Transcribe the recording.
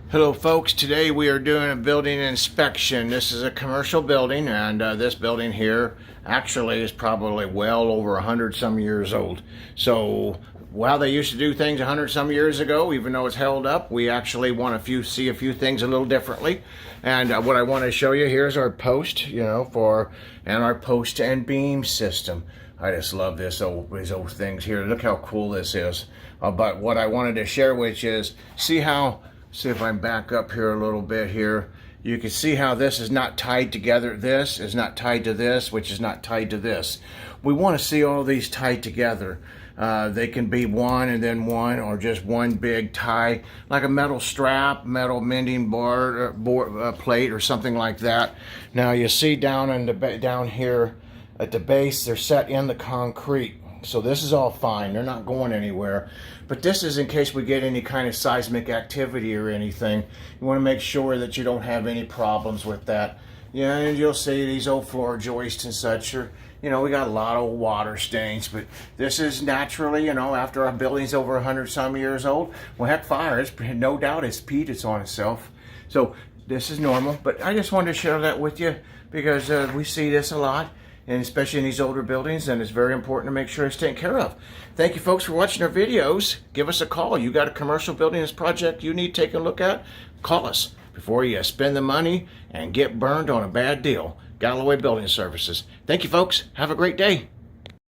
Hello folks, today we are doing a building inspection. This is a commercial building, and this building here actually is probably well over 100 some years old. So while they used to do things 100 some years ago, even though it's held up, we actually want to see a few things a little differently. And what I want to show you, here's our post, and our post and beam system. I just love these old things here. Look how cool this is. But what I wanted to share with you is, see if I back up here a little bit here, you can see how this is not tied together. This is not tied to this, which is not tied to this. We want to see all these tied together. They can be one and then one, or just one big tie, like a metal strap, metal mending plate, or something like that. Now you see down here at the base, they're set in the concrete. So this is all fine. They're not going anywhere. But this is in case we get any kind of seismic activity or anything. You want to make sure that you don't have any problems with that. And you'll see these old floor joists and such are, we got a lot of water stains, but this is naturally, after our building's over 100 some years old, well, heck, fire, no doubt it's peat, it's on itself. So this is normal, but I just wanted to share that with you because we see this a lot. And especially in these older buildings, and it's very important to make sure it's taken care of. Thank you folks for watching our videos. Give us a call. You got a commercial building project you need taken a look at? Call us before you spend the money and get burned on a bad deal. Galloway Building Services. Thank you folks. Have a great day.